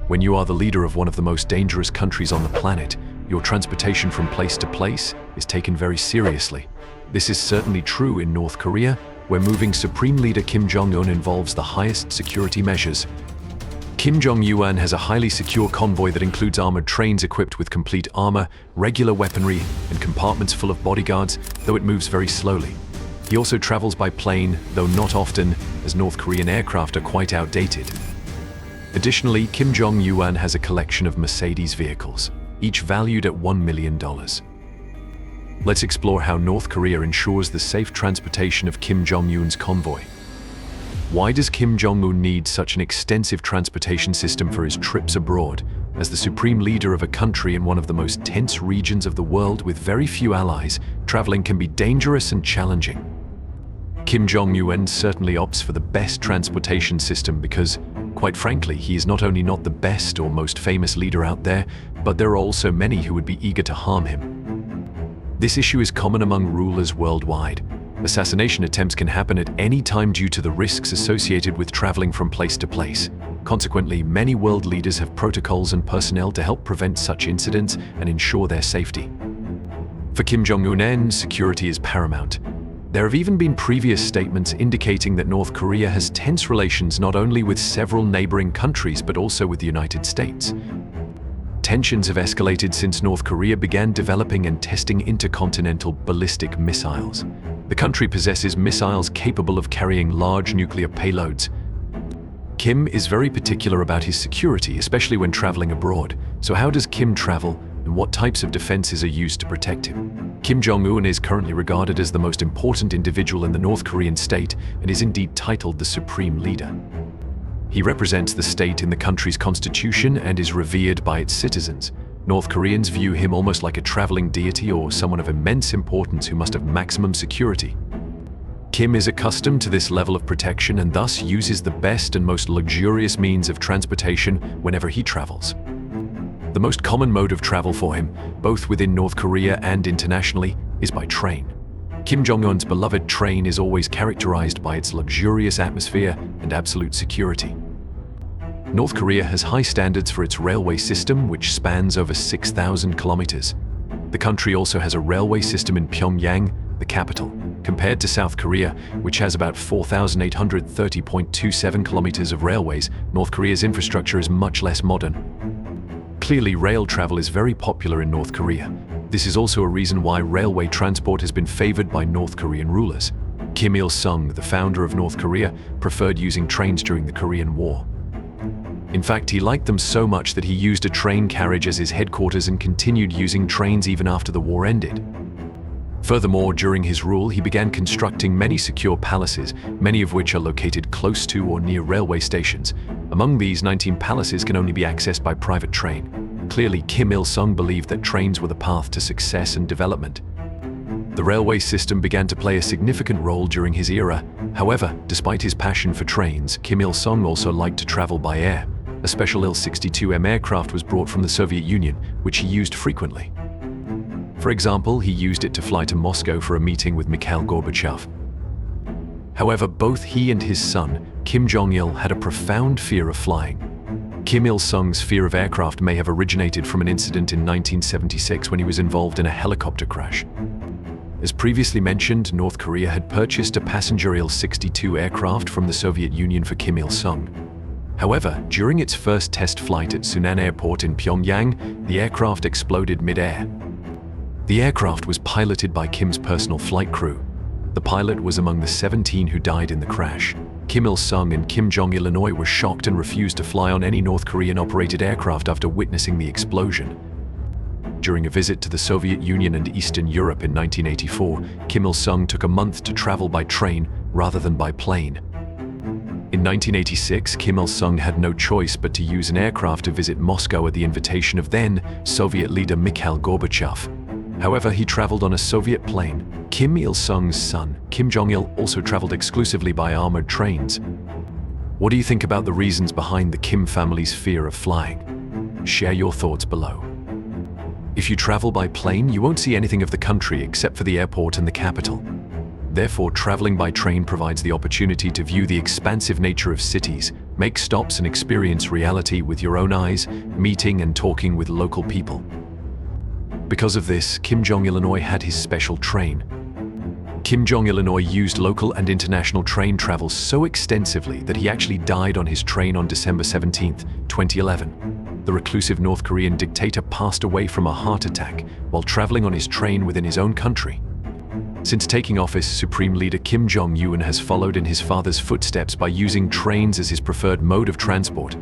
When you are the leader of one of the most dangerous countries on the planet, your transportation from place to place is taken very seriously. This is certainly true in North Korea, where moving Supreme Leader Kim Jong Un involves the highest security measures. Kim Jong Un has a highly secure convoy that includes armored trains equipped with complete armor, regular weaponry, and compartments full of bodyguards, though it moves very slowly. He also travels by plane, though not often, as North Korean aircraft are quite outdated. Additionally, Kim Jong Un has a collection of Mercedes vehicles, each valued at $1 million. Let's explore how North Korea ensures the safe transportation of Kim Jong Un's convoy. Why does Kim Jong Un need such an extensive transportation system for his trips abroad? As the supreme leader of a country in one of the most tense regions of the world with very few allies, traveling can be dangerous and challenging. Kim Jong Un certainly opts for the best transportation system because, quite frankly, he is not only not the best or most famous leader out there, but there are also many who would be eager to harm him. This issue is common among rulers worldwide. Assassination attempts can happen at any time due to the risks associated with traveling from place to place. Consequently, many world leaders have protocols and personnel to help prevent such incidents and ensure their safety. For Kim Jong Un, security is paramount. There have even been previous statements indicating that North Korea has tense relations not only with several neighboring countries but also with the United States. Tensions have escalated since North Korea began developing and testing intercontinental ballistic missiles. The country possesses missiles capable of carrying large nuclear payloads. Kim is very particular about his security, especially when traveling abroad. So how does Kim travel, and what types of defenses are used to protect him? Kim Jong Un is currently regarded as the most important individual in the North Korean state and is indeed titled the Supreme Leader. He represents the state in the country's constitution and is revered by its citizens. North Koreans view him almost like a traveling deity or someone of immense importance who must have maximum security. Kim is accustomed to this level of protection and thus uses the best and most luxurious means of transportation whenever he travels. The most common mode of travel for him, both within North Korea and internationally, is by train. Kim Jong-un's beloved train is always characterized by its luxurious atmosphere and absolute security. North Korea has high standards for its railway system, which spans over 6,000 kilometers. The country also has a railway system in Pyongyang, the capital. Compared to South Korea, which has about 4,830.27 kilometers of railways, North Korea's infrastructure is much less modern. Clearly, rail travel is very popular in North Korea. This is also a reason why railway transport has been favored by North Korean rulers. Kim Il-sung, the founder of North Korea, preferred using trains during the Korean War. In fact, he liked them so much that he used a train carriage as his headquarters and continued using trains even after the war ended. Furthermore, during his rule, he began constructing many secure palaces, many of which are located close to or near railway stations. Among these, 19 palaces can only be accessed by private train. Clearly, Kim Il-sung believed that trains were the path to success and development. The railway system began to play a significant role during his era. However, despite his passion for trains, Kim Il-sung also liked to travel by air. A special Il-62M aircraft was brought from the Soviet Union, which he used frequently. For example, he used it to fly to Moscow for a meeting with Mikhail Gorbachev. However, both he and his son, Kim Jong-il, had a profound fear of flying. Kim Il-sung's fear of aircraft may have originated from an incident in 1976 when he was involved in a helicopter crash. As previously mentioned, North Korea had purchased a passenger Il-62 aircraft from the Soviet Union for Kim Il-sung. However, during its first test flight at Sunan Airport in Pyongyang, the aircraft exploded mid-air. The aircraft was piloted by Kim's personal flight crew. The pilot was among the 17 who died in the crash. Kim Il-sung and Kim Jong-il were shocked and refused to fly on any North Korean-operated aircraft after witnessing the explosion. During a visit to the Soviet Union and Eastern Europe in 1984, Kim Il-sung took a month to travel by train rather than by plane. In 1986, Kim Il-sung had no choice but to use an aircraft to visit Moscow at the invitation of then Soviet leader Mikhail Gorbachev. However, he traveled on a Soviet plane. Kim Il-sung's son, Kim Jong-il, also traveled exclusively by armored trains. What do you think about the reasons behind the Kim family's fear of flying? Share your thoughts below. If you travel by plane, you won't see anything of the country except for the airport and the capital. Therefore, traveling by train provides the opportunity to view the expansive nature of cities, Make stops and experience reality with your own eyes, meeting and talking with local people. Because of this, Kim Jong Illinois had his special train. Kim Jong Illinois used local and international train travel so extensively that he actually died on his train on December 17, 2011. The reclusive North Korean dictator passed away from a heart attack while traveling on his train within his own country. Since taking office, Supreme Leader Kim Jong Un has followed in his father's footsteps by using trains as his preferred mode of transport.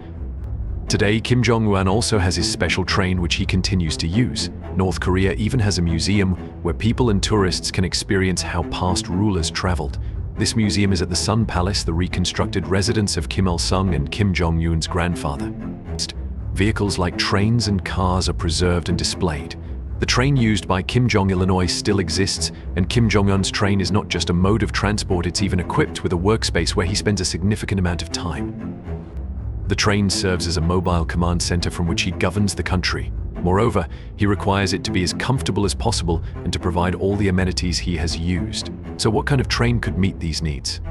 Today, Kim Jong Un also has his special train which he continues to use. North Korea even has a museum where people and tourists can experience how past rulers traveled. This museum is at the Sun Palace, the reconstructed residence of Kim Il-sung and Kim Jong Un's grandfather. Vehicles like trains and cars are preserved and displayed. The train used by Kim Jong Illinois still exists, and Kim Jong Un's train is not just a mode of transport, it's even equipped with a workspace where he spends a significant amount of time. The train serves as a mobile command center from which he governs the country. Moreover, he requires it to be as comfortable as possible and to provide all the amenities he has used. So what kind of train could meet these needs?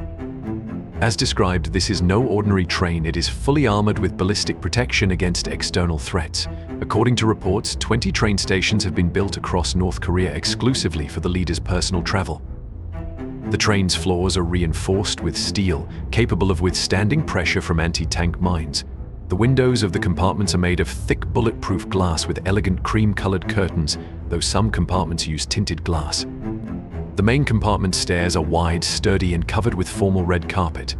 As described, this is no ordinary train. It is fully armored with ballistic protection against external threats. According to reports, 20 train stations have been built across North Korea exclusively for the leader's personal travel. The train's floors are reinforced with steel, capable of withstanding pressure from anti-tank mines. The windows of the compartments are made of thick bulletproof glass with elegant cream-colored curtains, though some compartments use tinted glass. The main compartment stairs are wide, sturdy, and covered with formal red carpet.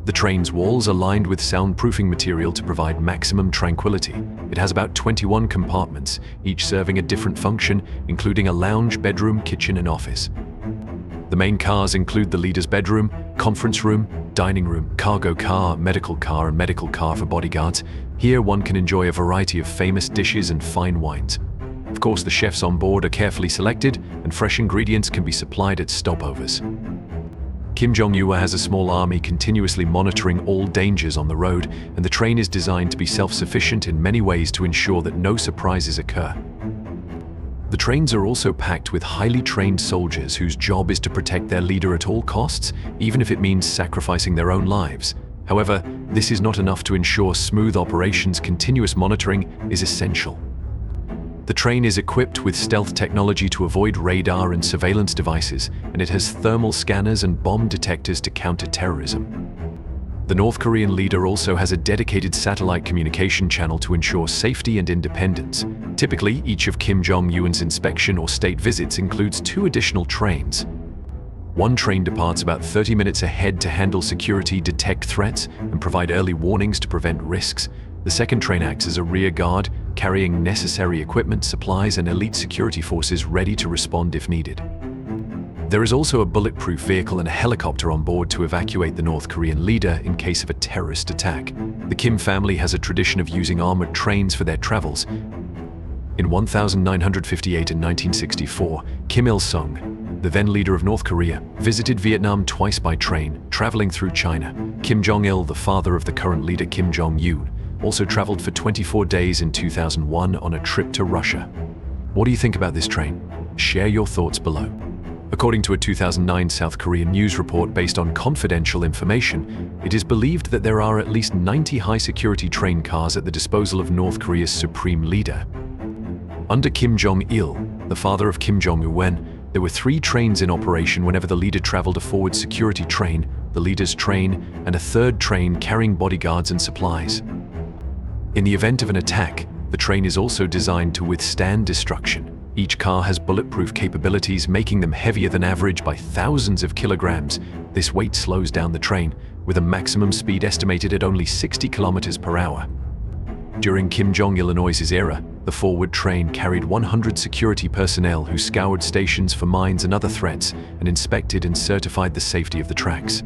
The train's walls are lined with soundproofing material to provide maximum tranquility. It has about 21 compartments, each serving a different function, including a lounge, bedroom, kitchen, and office. The main cars include the leader's bedroom, conference room, dining room, cargo car, medical car, and medical car for bodyguards. Here one can enjoy a variety of famous dishes and fine wines. Of course, the chefs on board are carefully selected, and fresh ingredients can be supplied at stopovers. Kim Jong Un has a small army continuously monitoring all dangers on the road, and the train is designed to be self-sufficient in many ways to ensure that no surprises occur. The trains are also packed with highly trained soldiers whose job is to protect their leader at all costs, even if it means sacrificing their own lives. However, this is not enough to ensure smooth operations. Continuous monitoring is essential. The train is equipped with stealth technology to avoid radar and surveillance devices, and it has thermal scanners and bomb detectors to counter terrorism. The North Korean leader also has a dedicated satellite communication channel to ensure safety and independence. Typically, each of Kim Jong Un's inspection or state visits includes 2 additional trains. One train departs about 30 minutes ahead to handle security, detect threats, and provide early warnings to prevent risks. The second train acts as a rear guard, carrying necessary equipment, supplies, and elite security forces ready to respond if needed. There is also a bulletproof vehicle and a helicopter on board to evacuate the North Korean leader in case of a terrorist attack. The Kim family has a tradition of using armored trains for their travels. In 1958 and 1964, Kim Il-sung, the then leader of North Korea, visited Vietnam twice by train, traveling through China. Kim Jong-il, the father of the current leader Kim Jong-un, also traveled for 24 days in 2001 on a trip to Russia. What do you think about this train? Share your thoughts below. According to a 2009 South Korean news report based on confidential information, it is believed that there are at least 90 high-security train cars at the disposal of North Korea's supreme leader. Under Kim Jong-il, the father of Kim Jong-un, there were 3 trains in operation whenever the leader traveled: a forward security train, the leader's train, and a third train carrying bodyguards and supplies. In the event of an attack, the train is also designed to withstand destruction. Each car has bulletproof capabilities, making them heavier than average by thousands of kilograms. This weight slows down the train, with a maximum speed estimated at only 60 kilometers per hour. During Kim Jong Illinois' era, the forward train carried 100 security personnel who scoured stations for mines and other threats and inspected and certified the safety of the tracks.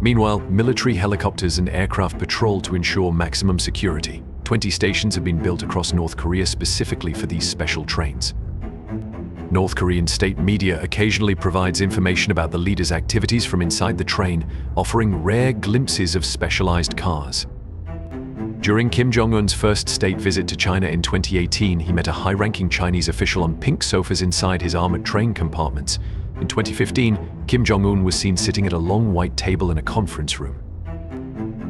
Meanwhile, military helicopters and aircraft patrol to ensure maximum security. 20 stations have been built across North Korea specifically for these special trains. North Korean state media occasionally provides information about the leader's activities from inside the train, offering rare glimpses of specialized cars. During Kim Jong-un's first state visit to China in 2018, he met a high-ranking Chinese official on pink sofas inside his armored train compartments. In 2015, Kim Jong-un was seen sitting at a long white table in a conference room.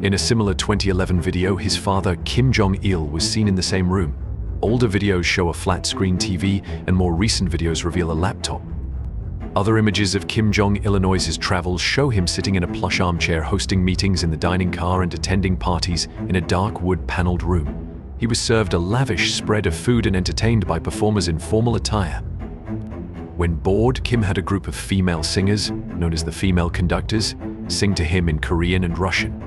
In a similar 2011 video, his father, Kim Jong-il, was seen in the same room. Older videos show a flat-screen TV, and more recent videos reveal a laptop. Other images of Kim Jong-il's travels show him sitting in a plush armchair hosting meetings in the dining car and attending parties in a dark wood-paneled room. He was served a lavish spread of food and entertained by performers in formal attire. When bored, Kim had a group of female singers, known as the female conductors, sing to him in Korean and Russian.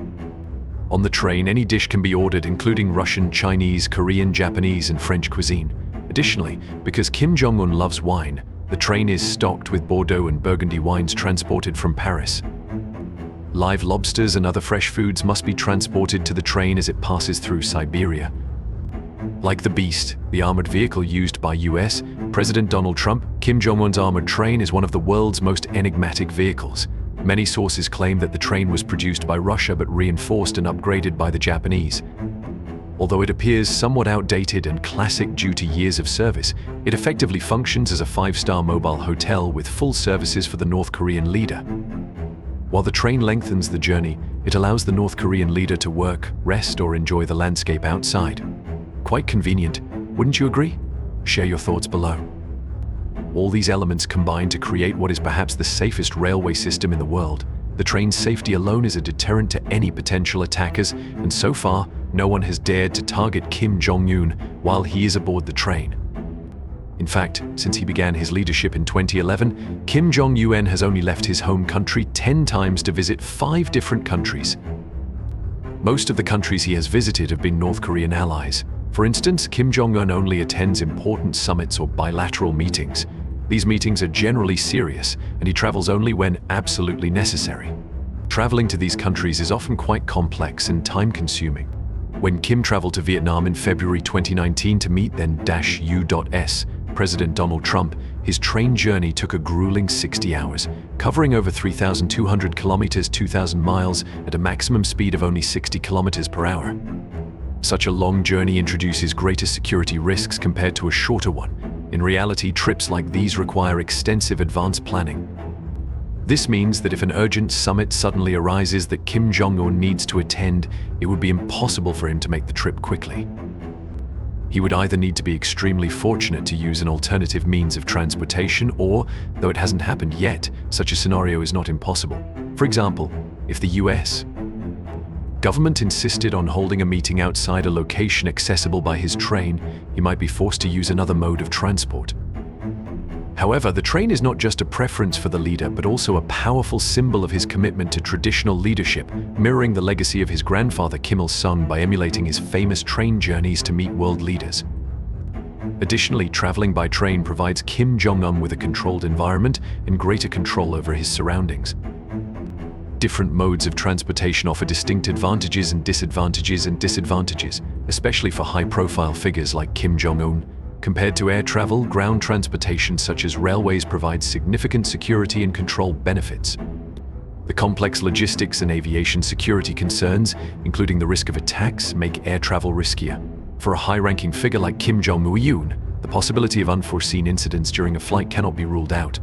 On the train, any dish can be ordered, including Russian, Chinese, Korean, Japanese, and French cuisine. Additionally, because Kim Jong-un loves wine, the train is stocked with Bordeaux and Burgundy wines transported from Paris. Live lobsters and other fresh foods must be transported to the train as it passes through Siberia. Like the Beast, the armored vehicle used by US President Donald Trump, Kim Jong-un's armored train is one of the world's most enigmatic vehicles. Many sources claim that the train was produced by Russia but reinforced and upgraded by the Japanese. Although it appears somewhat outdated and classic due to years of service, it effectively functions as a 5-star mobile hotel with full services for the North Korean leader. While the train lengthens the journey, it allows the North Korean leader to work, rest, or enjoy the landscape outside. Quite convenient, wouldn't you agree? Share your thoughts below. All these elements combine to create what is perhaps the safest railway system in the world. The train's safety alone is a deterrent to any potential attackers, and so far, no one has dared to target Kim Jong-un while he is aboard the train. In fact, since he began his leadership in 2011, Kim Jong-un has only left his home country 10 times to visit 5 different countries. Most of the countries he has visited have been North Korean allies. For instance, Kim Jong-un only attends important summits or bilateral meetings. These meetings are generally serious, and he travels only when absolutely necessary. Traveling to these countries is often quite complex and time-consuming. When Kim traveled to Vietnam in February 2019 to meet then-U.S. President Donald Trump, his train journey took a grueling 60 hours, covering over 3,200 kilometers, 2,000 miles, at a maximum speed of only 60 kilometers per hour. Such a long journey introduces greater security risks compared to a shorter one. In reality, trips like these require extensive advanced planning. This means that if an urgent summit suddenly arises that Kim Jong-un needs to attend, it would be impossible for him to make the trip quickly. He would either need to be extremely fortunate to use an alternative means of transportation or, though it hasn't happened yet, such a scenario is not impossible. For example, if the US government insisted on holding a meeting outside a location accessible by his train, he might be forced to use another mode of transport. However, the train is not just a preference for the leader, but also a powerful symbol of his commitment to traditional leadership, mirroring the legacy of his grandfather Kim Il-sung by emulating his famous train journeys to meet world leaders. Additionally, traveling by train provides Kim Jong-un with a controlled environment and greater control over his surroundings. Different modes of transportation offer distinct advantages and disadvantages, especially for high-profile figures like Kim Jong-un. Compared to air travel, ground transportation such as railways provides significant security and control benefits. The complex logistics and aviation security concerns, including the risk of attacks, make air travel riskier. For a high-ranking figure like Kim Jong-un, the possibility of unforeseen incidents during a flight cannot be ruled out.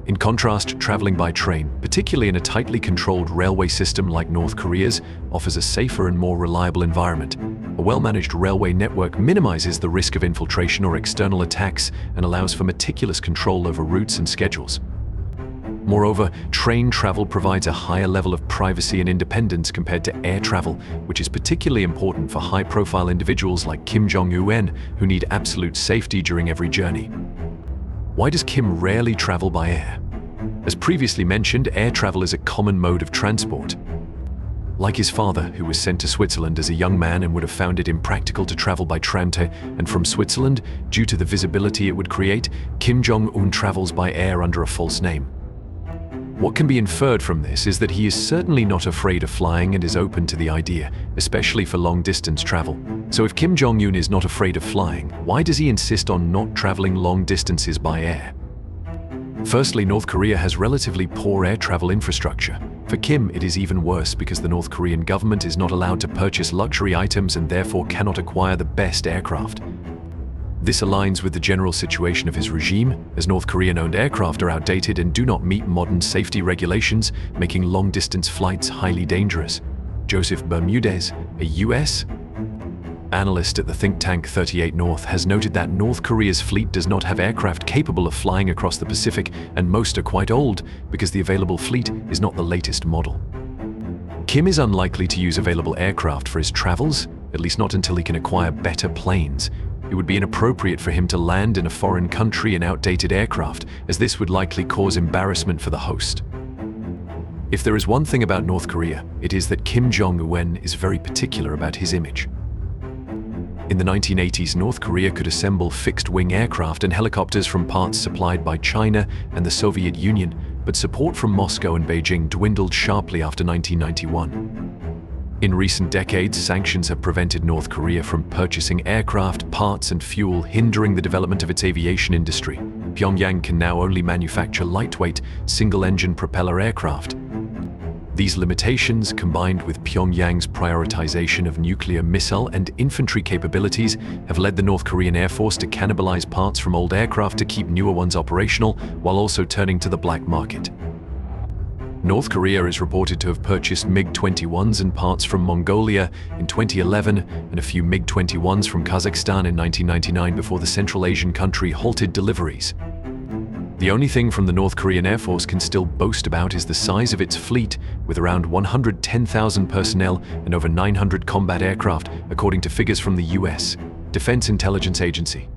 In contrast, traveling by train, particularly in a tightly controlled railway system like North Korea's, offers a safer and more reliable environment. A well-managed railway network minimizes the risk of infiltration or external attacks and allows for meticulous control over routes and schedules. Moreover, train travel provides a higher level of privacy and independence compared to air travel, which is particularly important for high-profile individuals like Kim Jong-un, who need absolute safety during every journey. Why does Kim rarely travel by air? As previously mentioned, air travel is a common mode of transport. Like his father, who was sent to Switzerland as a young man and would have found it impractical to travel by tram to and from Switzerland due to the visibility it would create, Kim Jong-un travels by air under a false name. What can be inferred from this is that he is certainly not afraid of flying and is open to the idea, especially for long-distance travel. So if Kim Jong-un is not afraid of flying, why does he insist on not traveling long distances by air? Firstly, North Korea has relatively poor air travel infrastructure. For Kim, it is even worse because the North Korean government is not allowed to purchase luxury items and therefore cannot acquire the best aircraft. This aligns with the general situation of his regime, as North Korean-owned aircraft are outdated and do not meet modern safety regulations, making long-distance flights highly dangerous. Joseph Bermudez, a U.S. analyst at the think tank 38 North, has noted that North Korea's fleet does not have aircraft capable of flying across the Pacific, and most are quite old because the available fleet is not the latest model. Kim is unlikely to use available aircraft for his travels, at least not until he can acquire better planes. It would be inappropriate for him to land in a foreign country in outdated aircraft, as this would likely cause embarrassment for the host. If there is one thing about North Korea, it is that Kim Jong Un is very particular about his image. In the 1980s, North Korea could assemble fixed-wing aircraft and helicopters from parts supplied by China and the Soviet Union, but support from Moscow and Beijing dwindled sharply after 1991. In recent decades, sanctions have prevented North Korea from purchasing aircraft, parts, and fuel, hindering the development of its aviation industry. Pyongyang can now only manufacture lightweight, single-engine propeller aircraft. These limitations, combined with Pyongyang's prioritization of nuclear missile and infantry capabilities, have led the North Korean Air Force to cannibalize parts from old aircraft to keep newer ones operational, while also turning to the black market. North Korea is reported to have purchased MiG-21s and parts from Mongolia in 2011 and a few MiG-21s from Kazakhstan in 1999 before the Central Asian country halted deliveries. The only thing from the North Korean Air Force can still boast about is the size of its fleet, with around 110,000 personnel and over 900 combat aircraft, according to figures from the U.S. Defense Intelligence Agency.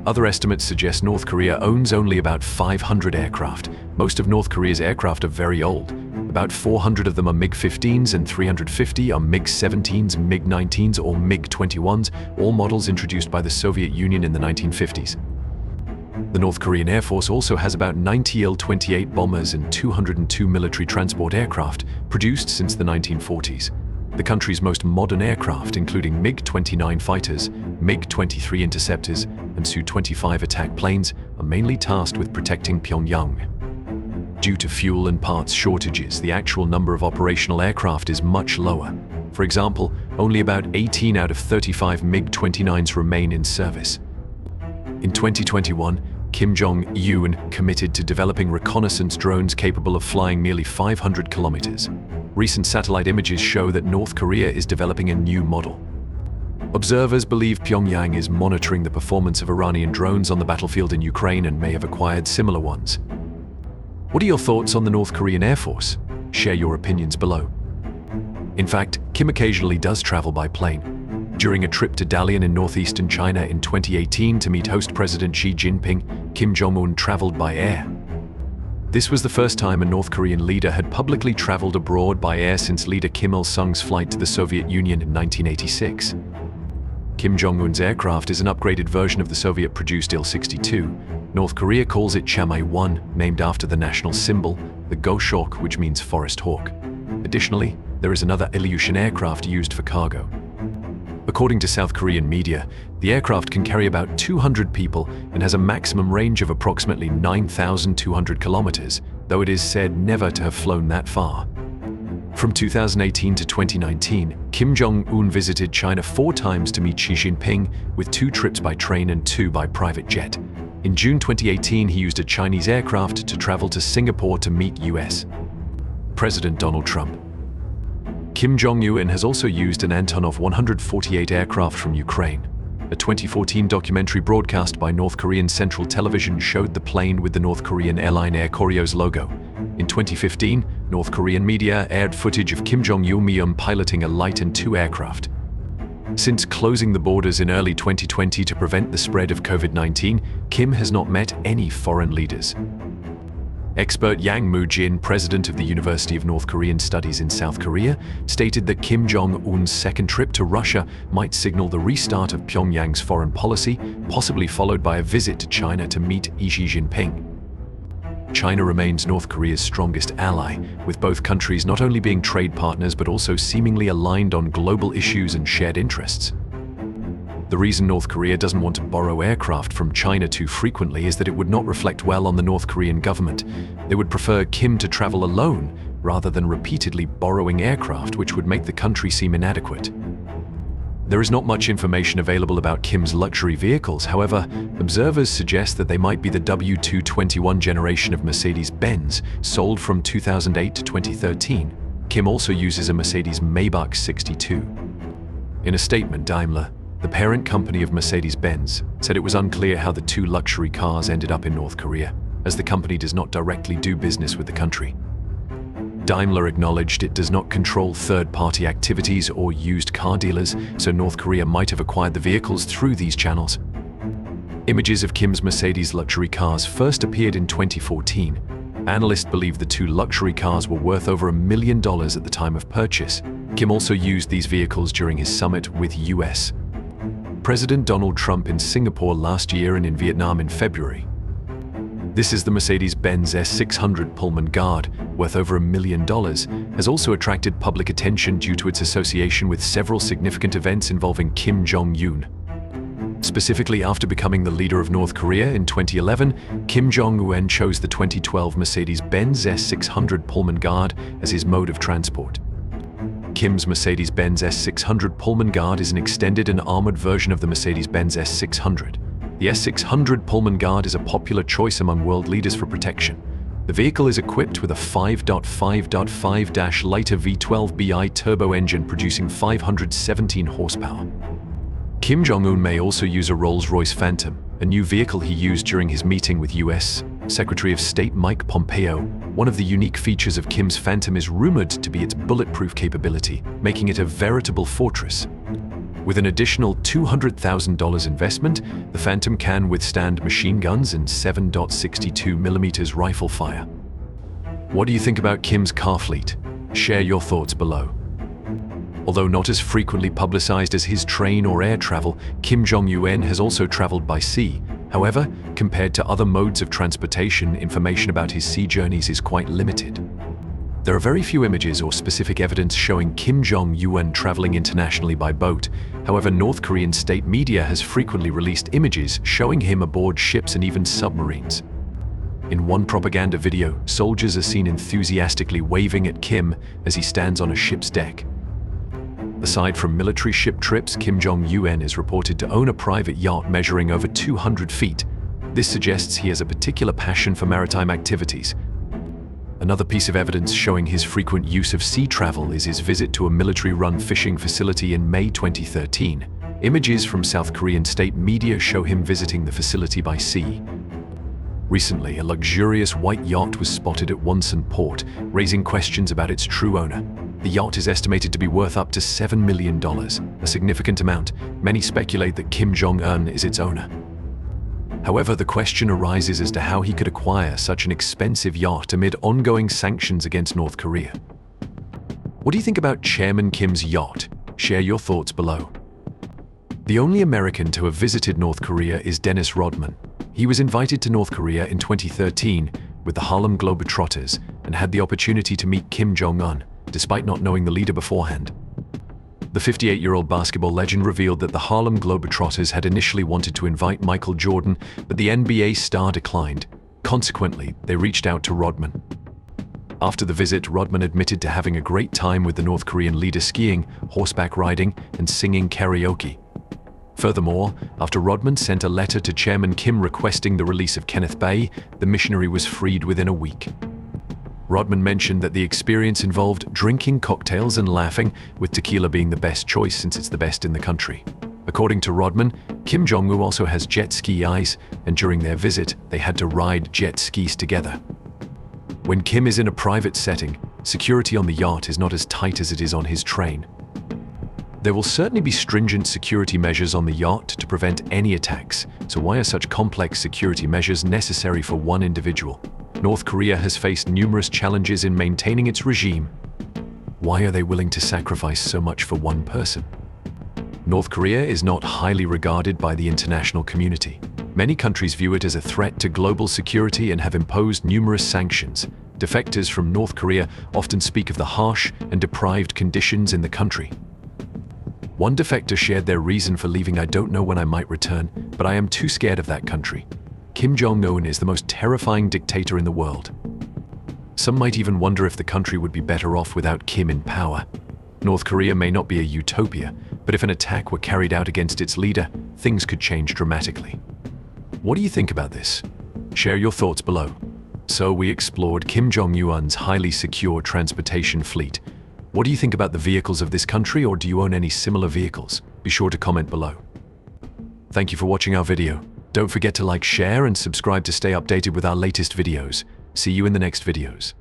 Other estimates suggest North Korea owns only about 500 aircraft. Most of North Korea's aircraft are very old. About 400 of them are MiG-15s and 350 are MiG-17s, MiG-19s or MiG-21s, all models introduced by the Soviet Union in the 1950s. The North Korean Air Force also has about 90 Il-28 bombers and 202 military transport aircraft, produced since the 1940s. The country's most modern aircraft, including MiG-29 fighters, MiG-23 interceptors, and Su-25 attack planes, are mainly tasked with protecting Pyongyang. Due to fuel and parts shortages, the actual number of operational aircraft is much lower. For example, only about 18 out of 35 MiG-29s remain in service. In 2021, Kim Jong Un committed to developing reconnaissance drones capable of flying nearly 500 kilometers. Recent satellite images show that North Korea is developing a new model. Observers believe Pyongyang is monitoring the performance of Iranian drones on the battlefield in Ukraine and may have acquired similar ones. What are your thoughts on the North Korean Air Force? Share your opinions below. In fact, Kim occasionally does travel by plane. During a trip to Dalian in northeastern China in 2018 to meet host President Xi Jinping, Kim Jong Un traveled by air. This was the first time a North Korean leader had publicly traveled abroad by air since leader Kim Il-sung's flight to the Soviet Union in 1986. Kim Jong-un's aircraft is an upgraded version of the Soviet-produced Il-62. North Korea calls it Chamae-1, named after the national symbol, the Goshawk, which means forest hawk. Additionally, there is another Ilyushin aircraft used for cargo. According to South Korean media, the aircraft can carry about 200 people and has a maximum range of approximately 9,200 kilometers, though it is said never to have flown that far. From 2018 to 2019, Kim Jong-un visited China 4 times to meet Xi Jinping, with 2 trips by train and 2 by private jet. In June 2018, he used a Chinese aircraft to travel to Singapore to meet U.S. President Donald Trump. Kim Jong-un has also used an Antonov 148 aircraft from Ukraine. A 2014 documentary broadcast by North Korean Central Television showed the plane with the North Korean airline Air Koryo's logo. In 2015, North Korean media aired footage of Kim Jong-un piloting a light and 2 aircraft. Since closing the borders in early 2020 to prevent the spread of COVID-19, Kim has not met any foreign leaders. Expert Yang Moo-jin, president of the University of North Korean Studies in South Korea, stated that Kim Jong-un's second trip to Russia might signal the restart of Pyongyang's foreign policy, possibly followed by a visit to China to meet Xi Jinping. China remains North Korea's strongest ally, with both countries not only being trade partners but also seemingly aligned on global issues and shared interests. The reason North Korea doesn't want to borrow aircraft from China too frequently is that it would not reflect well on the North Korean government. They would prefer Kim to travel alone rather than repeatedly borrowing aircraft, which would make the country seem inadequate. There is not much information available about Kim's luxury vehicles. However, observers suggest that they might be the W221 generation of Mercedes-Benz, sold from 2008 to 2013. Kim also uses a Mercedes Maybach 62. In a statement, Daimler, the parent company of Mercedes-Benz, said it was unclear how the two luxury cars ended up in North Korea, as the company does not directly do business with the country. Daimler acknowledged it does not control third-party activities or used car dealers, so North Korea might have acquired the vehicles through these channels. Images of Kim's Mercedes luxury cars first appeared in 2014. Analysts believe the two luxury cars were worth over $1 million at the time of purchase. Kim also used these vehicles during his summit with U.S. President Donald Trump in Singapore last year and in Vietnam in February. This is the Mercedes-Benz S600 Pullman Guard, worth over $1 million, has also attracted public attention due to its association with several significant events involving Kim Jong Un. Specifically, after becoming the leader of North Korea in 2011, Kim Jong Un chose the 2012 Mercedes-Benz S600 Pullman Guard as his mode of transport. Kim's Mercedes-Benz S600 Pullman Guard is an extended and armored version of the Mercedes-Benz S600. The S600 Pullman Guard is a popular choice among world leaders for protection. The vehicle is equipped with a 5.5.5-liter V12 Bi turbo engine producing 517 horsepower. Kim Jong Un may also use a Rolls-Royce Phantom, a new vehicle he used during his meeting with U.S. Secretary of State Mike Pompeo. One of the unique features of Kim's Phantom is rumored to be its bulletproof capability, making it a veritable fortress. With an additional $200,000 investment, the Phantom can withstand machine guns and 7.62mm rifle fire. What do you think about Kim's car fleet? Share your thoughts below. Although not as frequently publicized as his train or air travel, Kim Jong Un has also traveled by sea. However, compared to other modes of transportation, information about his sea journeys is quite limited. There are very few images or specific evidence showing Kim Jong Un traveling internationally by boat. However, North Korean state media has frequently released images showing him aboard ships and even submarines. In one propaganda video, soldiers are seen enthusiastically waving at Kim as he stands on a ship's deck. Aside from military ship trips, Kim Jong Un is reported to own a private yacht measuring over 200 feet. This suggests he has a particular passion for maritime activities. Another piece of evidence showing his frequent use of sea travel is his visit to a military-run fishing facility in May 2013. Images from South Korean state media show him visiting the facility by sea. Recently, a luxurious white yacht was spotted at Wonsan Port, raising questions about its true owner. The yacht is estimated to be worth up to $7 million, a significant amount. Many speculate that Kim Jong Un is its owner. However, the question arises as to how he could acquire such an expensive yacht amid ongoing sanctions against North Korea. What do you think about Chairman Kim's yacht? Share your thoughts below. The only American to have visited North Korea is Dennis Rodman. He was invited to North Korea in 2013 with the Harlem Globetrotters and had the opportunity to meet Kim Jong Un, despite not knowing the leader beforehand. The 58-year-old basketball legend revealed that the Harlem Globetrotters had initially wanted to invite Michael Jordan, but the NBA star declined. Consequently, they reached out to Rodman. After the visit, Rodman admitted to having a great time with the North Korean leader skiing, horseback riding, and singing karaoke. Furthermore, after Rodman sent a letter to Chairman Kim requesting the release of Kenneth Bae, the missionary was freed within a week. Rodman mentioned that the experience involved drinking cocktails and laughing, with tequila being the best choice since it's the best in the country. According to Rodman, Kim Jong-un also has jet ski eyes, and during their visit, they had to ride jet skis together. When Kim is in a private setting, security on the yacht is not as tight as it is on his train. There will certainly be stringent security measures on the yacht to prevent any attacks, so why are such complex security measures necessary for one individual? North Korea has faced numerous challenges in maintaining its regime. Why are they willing to sacrifice so much for one person? North Korea is not highly regarded by the international community. Many countries view it as a threat to global security and have imposed numerous sanctions. Defectors from North Korea often speak of the harsh and deprived conditions in the country. One defector shared their reason for leaving: "I don't know when I might return, but I am too scared of that country. Kim Jong Un is the most terrifying dictator in the world." Some might even wonder if the country would be better off without Kim in power. North Korea may not be a utopia, but if an attack were carried out against its leader, things could change dramatically. What do you think about this? Share your thoughts below. So we explored Kim Jong-un's highly secure transportation fleet. What do you think about the vehicles of this country, or do you own any similar vehicles? Be sure to comment below. Thank you for watching our video. Don't forget to like, share, and subscribe to stay updated with our latest videos. See you in the next videos.